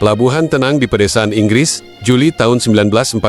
Pelabuhan tenang di pedesaan Inggris, Juli tahun 1944.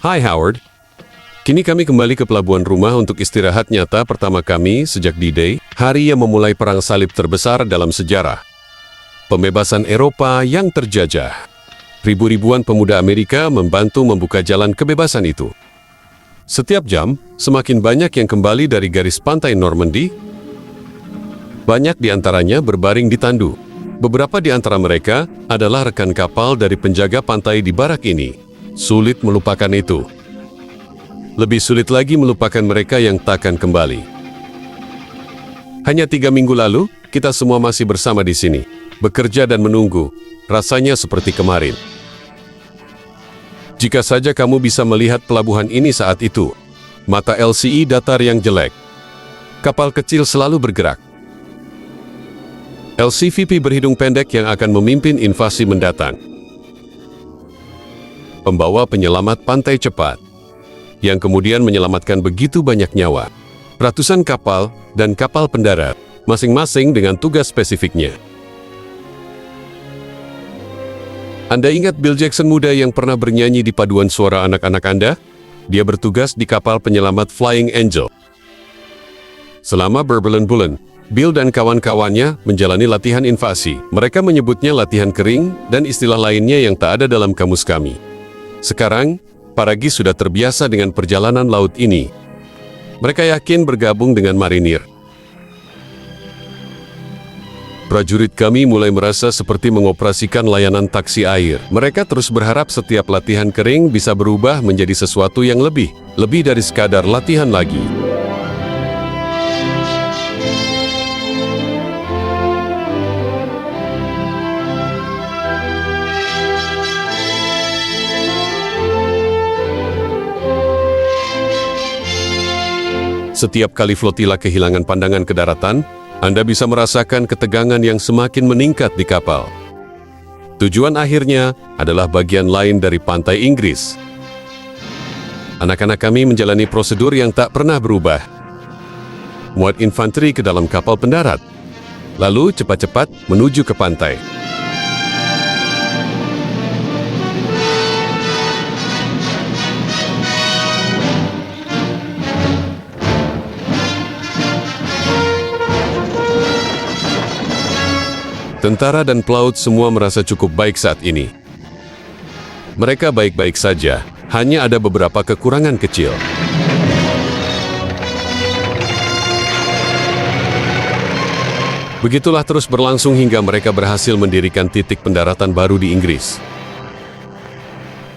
Hai Howard, kini kami kembali ke pelabuhan rumah untuk istirahat nyata pertama kami sejak D-Day, hari yang memulai perang salib terbesar dalam sejarah. Pembebasan Eropa yang terjajah. Ribu-ribuan pemuda Amerika membantu membuka jalan kebebasan itu. Setiap jam, semakin banyak yang kembali dari garis pantai Normandy. Banyak di antaranya berbaring di tandu. Beberapa di antara mereka adalah rekan kapal dari penjaga pantai di barak ini. Sulit melupakan itu. Lebih sulit lagi melupakan mereka yang takkan kembali. Hanya 3 minggu lalu, kita semua masih bersama di sini, bekerja dan menunggu, rasanya seperti kemarin. Jika saja kamu bisa melihat pelabuhan ini saat itu, mata LCE datar yang jelek. Kapal kecil selalu bergerak. LCVP berhidung pendek yang akan memimpin invasi mendatang. Pembawa penyelamat pantai cepat, yang kemudian menyelamatkan begitu banyak nyawa. Ratusan kapal dan kapal pendarat, masing-masing dengan tugas spesifiknya. Anda ingat Bill Jackson muda yang pernah bernyanyi di paduan suara anak-anak Anda? Dia bertugas di kapal penyelamat Flying Angel. Selama berbulan-bulan, Bill dan kawan-kawannya menjalani latihan invasi. Mereka menyebutnya latihan kering dan istilah lainnya yang tak ada dalam kamus kami. Sekarang, Paragi sudah terbiasa dengan perjalanan laut ini. Mereka yakin bergabung dengan marinir. Prajurit kami mulai merasa seperti mengoperasikan layanan taksi air. Mereka terus berharap setiap latihan kering bisa berubah menjadi sesuatu yang lebih dari sekadar latihan lagi. Setiap kali flotila kehilangan pandangan ke daratan, Anda bisa merasakan ketegangan yang semakin meningkat di kapal. Tujuan akhirnya adalah bagian lain dari pantai Inggris. Anak-anak kami menjalani prosedur yang tak pernah berubah. Muat infanteri ke dalam kapal pendarat, lalu cepat-cepat menuju ke pantai. Tentara dan pelaut semua merasa cukup baik saat ini. Mereka baik-baik saja, hanya ada beberapa kekurangan kecil. Begitulah terus berlangsung hingga mereka berhasil mendirikan titik pendaratan baru di Inggris.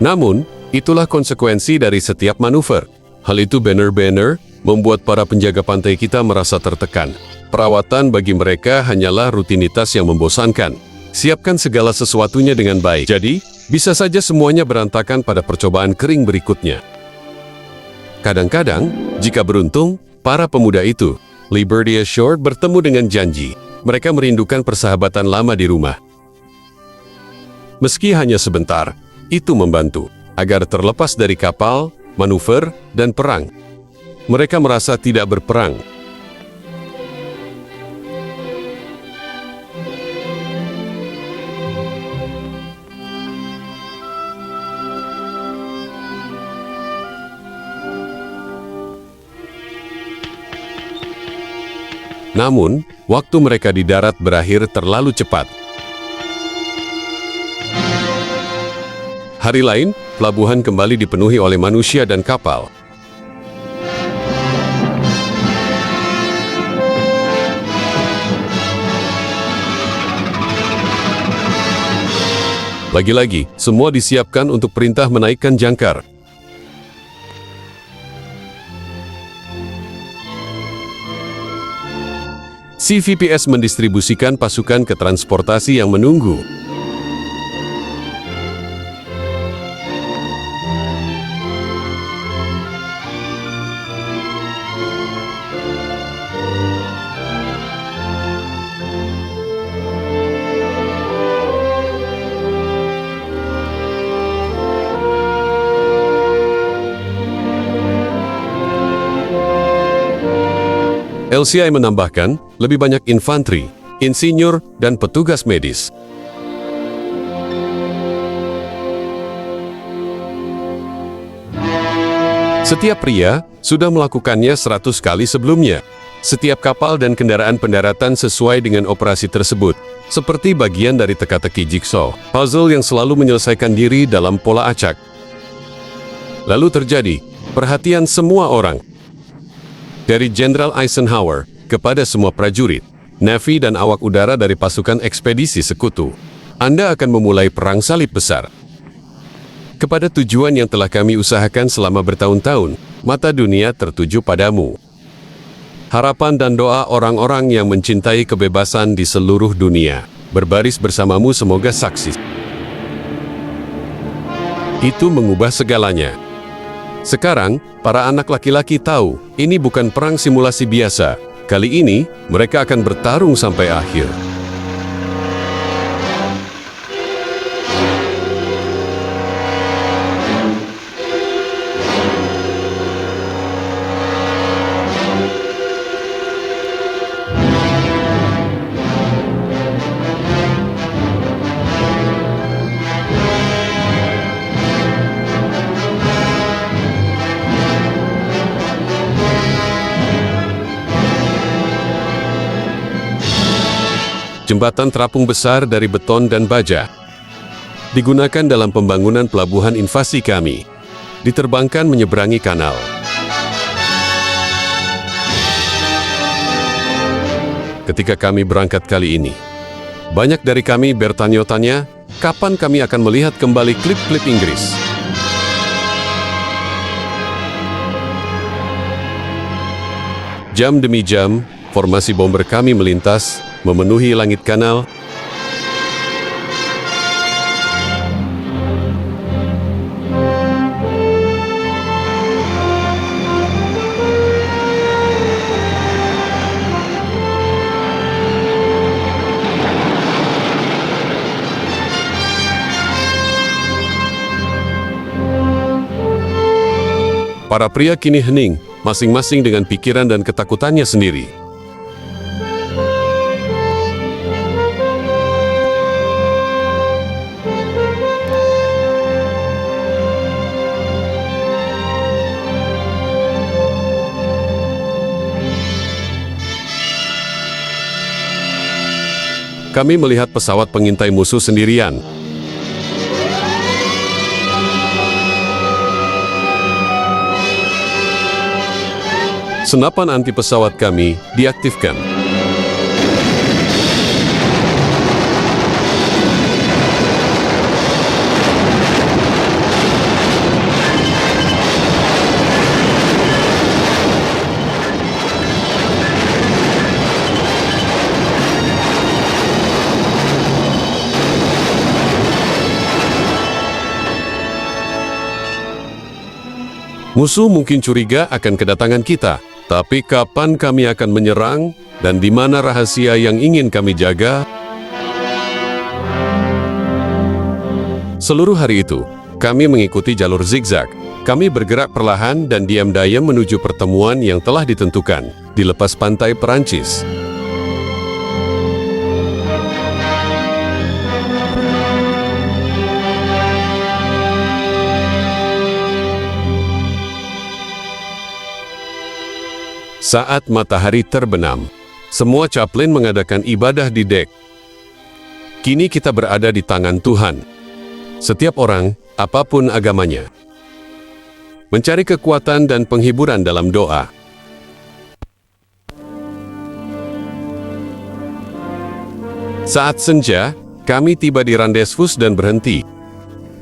Namun, itulah konsekuensi dari setiap manuver. Hal itu benar-benar membuat para penjaga pantai kita merasa tertekan. Perawatan bagi mereka hanyalah rutinitas yang membosankan. Siapkan segala sesuatunya dengan baik. Jadi, bisa saja semuanya berantakan pada percobaan kering berikutnya. Kadang-kadang, jika beruntung, para pemuda itu, Liberty Assured, bertemu dengan janji. Mereka merindukan persahabatan lama di rumah. Meski hanya sebentar, itu membantu agar terlepas dari kapal, manuver, dan perang. Mereka merasa tidak berperang. Namun, waktu mereka di darat berakhir terlalu cepat. Hari lain, pelabuhan kembali dipenuhi oleh manusia dan kapal. Lagi-lagi, semua disiapkan untuk perintah menaikkan jangkar. CVPS mendistribusikan pasukan ke transportasi yang menunggu. LCI menambahkan, lebih banyak infanteri, insinyur, dan petugas medis. Setiap pria sudah melakukannya 100 kali sebelumnya. Setiap kapal dan kendaraan pendaratan sesuai dengan operasi tersebut, seperti bagian dari teka-teki jigsaw, puzzle yang selalu menyelesaikan diri dalam pola acak. Lalu terjadi perhatian semua orang. Dari Jenderal Eisenhower kepada semua prajurit, Navy dan awak udara dari pasukan ekspedisi sekutu, Anda akan memulai perang salib besar. Kepada tujuan yang telah kami usahakan selama bertahun-tahun, mata dunia tertuju padamu. Harapan dan doa orang-orang yang mencintai kebebasan di seluruh dunia, berbaris bersamamu semoga saksi. Itu mengubah segalanya. Sekarang, para anak laki-laki tahu, ini bukan perang simulasi biasa. Kali ini, mereka akan bertarung sampai akhir. Jembatan terapung besar dari beton dan baja digunakan dalam pembangunan pelabuhan invasi kami, diterbangkan menyeberangi kanal. Ketika kami berangkat kali ini, banyak dari kami bertanya-tanya, kapan kami akan melihat kembali klip-klip Inggris. Jam demi jam, formasi bomber kami melintas, memenuhi langit kanal. Para pria kini hening, masing-masing dengan pikiran dan ketakutannya sendiri. Kami melihat pesawat pengintai musuh sendirian. Senapan anti pesawat kami diaktifkan. Musuh mungkin curiga akan kedatangan kita, tapi kapan kami akan menyerang dan di mana rahasia yang ingin kami jaga? Seluruh hari itu, kami mengikuti jalur zigzag. Kami bergerak perlahan dan diam-diam menuju pertemuan yang telah ditentukan di lepas pantai Perancis. Saat matahari terbenam, semua chaplain mengadakan ibadah di dek. Kini kita berada di tangan Tuhan. Setiap orang, apapun agamanya, mencari kekuatan dan penghiburan dalam doa. Saat senja, kami tiba di Randesvus dan berhenti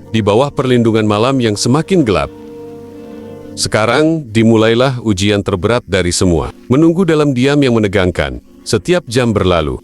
di bawah perlindungan malam yang semakin gelap. Sekarang, dimulailah ujian terberat dari semua. Menunggu dalam diam yang menegangkan. Setiap jam berlalu.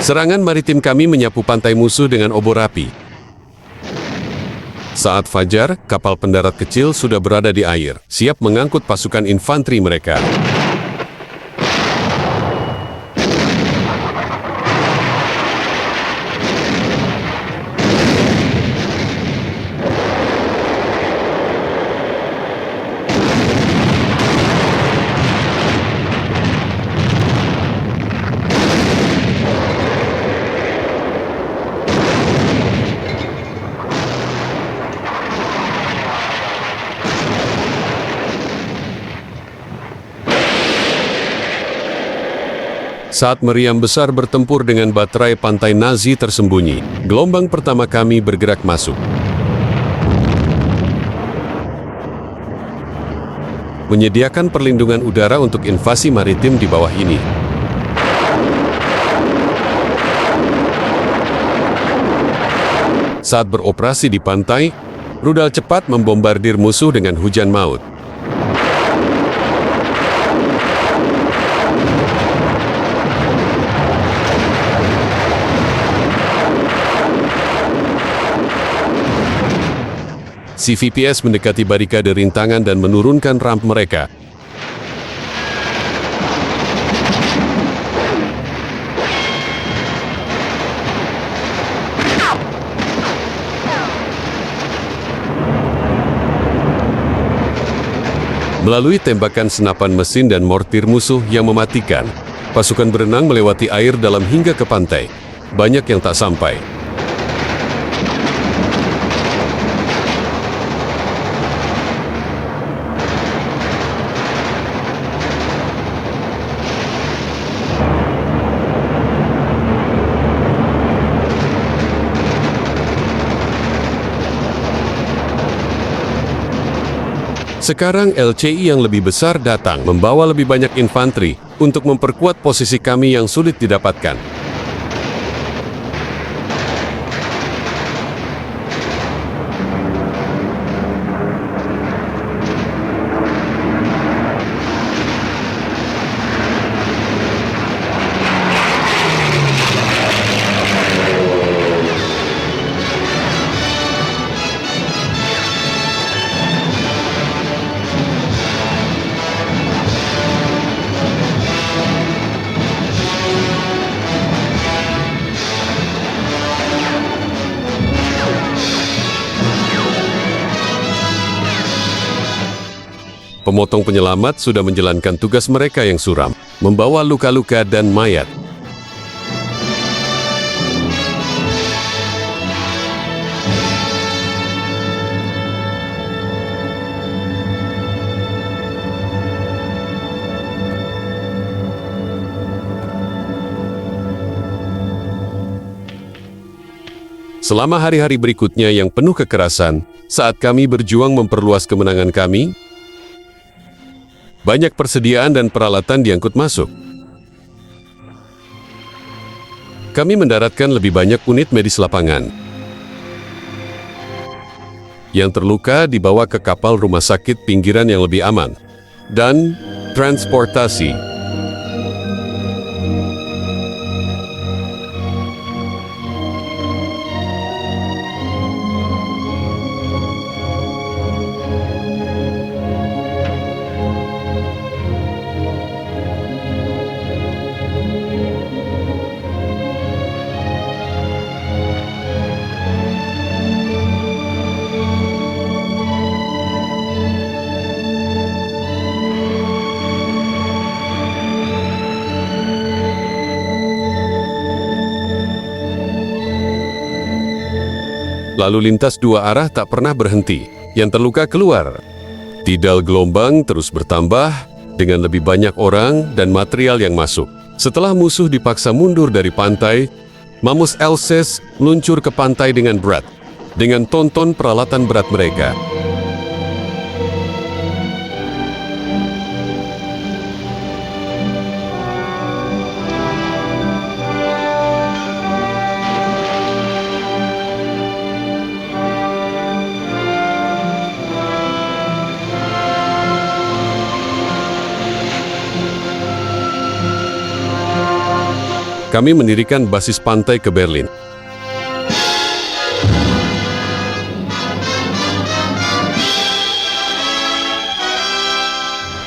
Serangan maritim kami menyapu pantai musuh dengan obor api. Saat fajar, kapal pendarat kecil sudah berada di air, siap mengangkut pasukan infanteri mereka. Saat meriam besar bertempur dengan baterai pantai Nazi tersembunyi, gelombang pertama kami bergerak masuk. Menyediakan perlindungan udara untuk invasi maritim di bawah ini. Saat beroperasi di pantai, rudal cepat membombardir musuh dengan hujan maut. CVPS mendekati barikade rintangan dan menurunkan ramp mereka. Melalui tembakan senapan mesin dan mortir musuh yang mematikan, pasukan berenang melewati air dalam hingga ke pantai. Banyak yang tak sampai. Sekarang LCI yang lebih besar datang, membawa lebih banyak infanteri untuk memperkuat posisi kami yang sulit didapatkan. Pemotong penyelamat sudah menjalankan tugas mereka yang suram, membawa luka-luka dan mayat. Selama hari-hari berikutnya yang penuh kekerasan, saat kami berjuang memperluas kemenangan kami, banyak persediaan dan peralatan diangkut masuk. Kami mendaratkan lebih banyak unit medis lapangan. Yang terluka dibawa ke kapal rumah sakit pinggiran yang lebih aman. Dan transportasi. Lalu lintas dua arah tak pernah berhenti. Yang terluka keluar. Tidal gelombang terus bertambah dengan lebih banyak orang dan material yang masuk. Setelah musuh dipaksa mundur dari pantai, Mamos Elses meluncur ke pantai dengan berat, dengan tonton peralatan berat mereka. Kami mendirikan basis pantai ke Berlin.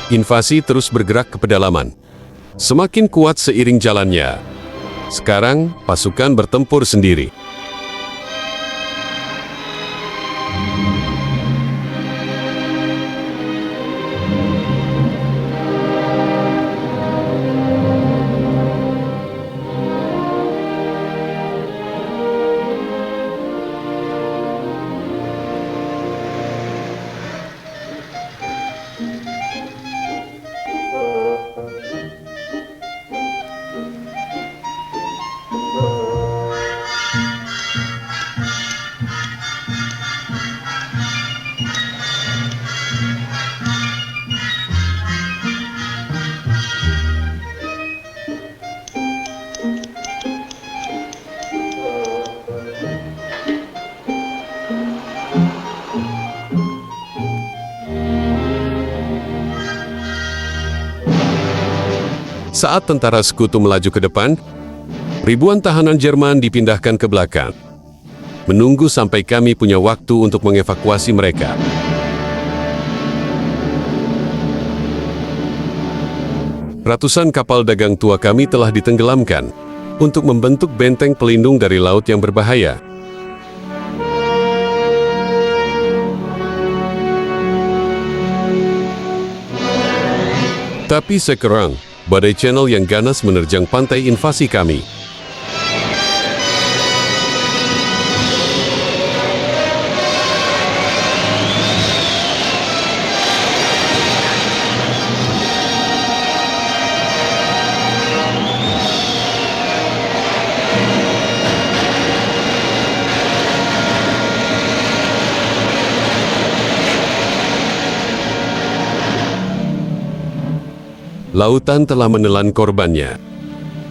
Invasi terus bergerak ke pedalaman. Semakin kuat seiring jalannya. Sekarang, pasukan bertempur sendiri. Saat tentara sekutu melaju ke depan, ribuan tahanan Jerman dipindahkan ke belakang, menunggu sampai kami punya waktu untuk mengevakuasi mereka. Ratusan kapal dagang tua kami telah ditenggelamkan untuk membentuk benteng pelindung dari laut yang berbahaya. Tapi sekarang, badai Channel yang ganas menerjang pantai invasi kami. Lautan telah menelan korbannya,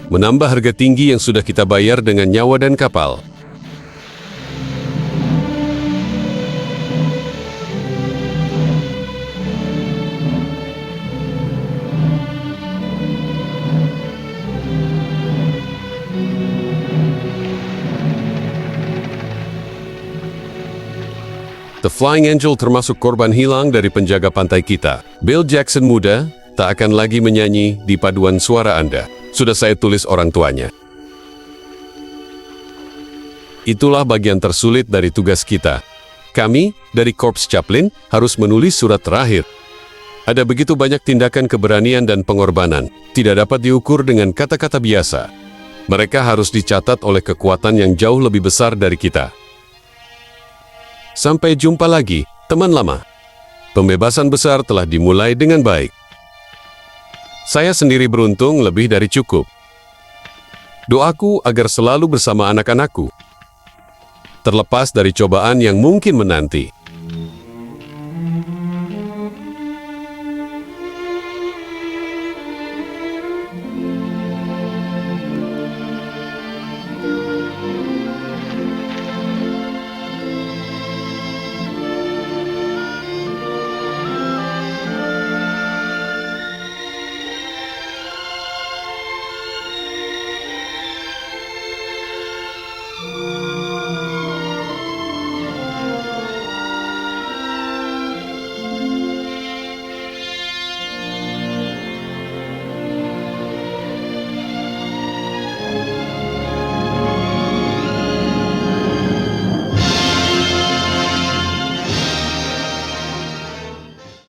menambah harga tinggi yang sudah kita bayar dengan nyawa dan kapal. The Flying Angel termasuk korban hilang dari penjaga pantai kita. Bill Jackson muda tak akan lagi menyanyi di paduan suara Anda. Sudah saya tulis orang tuanya. Itulah bagian tersulit dari tugas kita. Kami, dari Korps Chaplin, harus menulis surat terakhir. Ada begitu banyak tindakan keberanian dan pengorbanan, tidak dapat diukur dengan kata-kata biasa. Mereka harus dicatat oleh kekuatan yang jauh lebih besar dari kita. Sampai jumpa lagi, teman lama. Pembebasan besar telah dimulai dengan baik. Saya sendiri beruntung lebih dari cukup. Doaku agar selalu bersama anak-anakku. Terlepas dari cobaan yang mungkin menanti.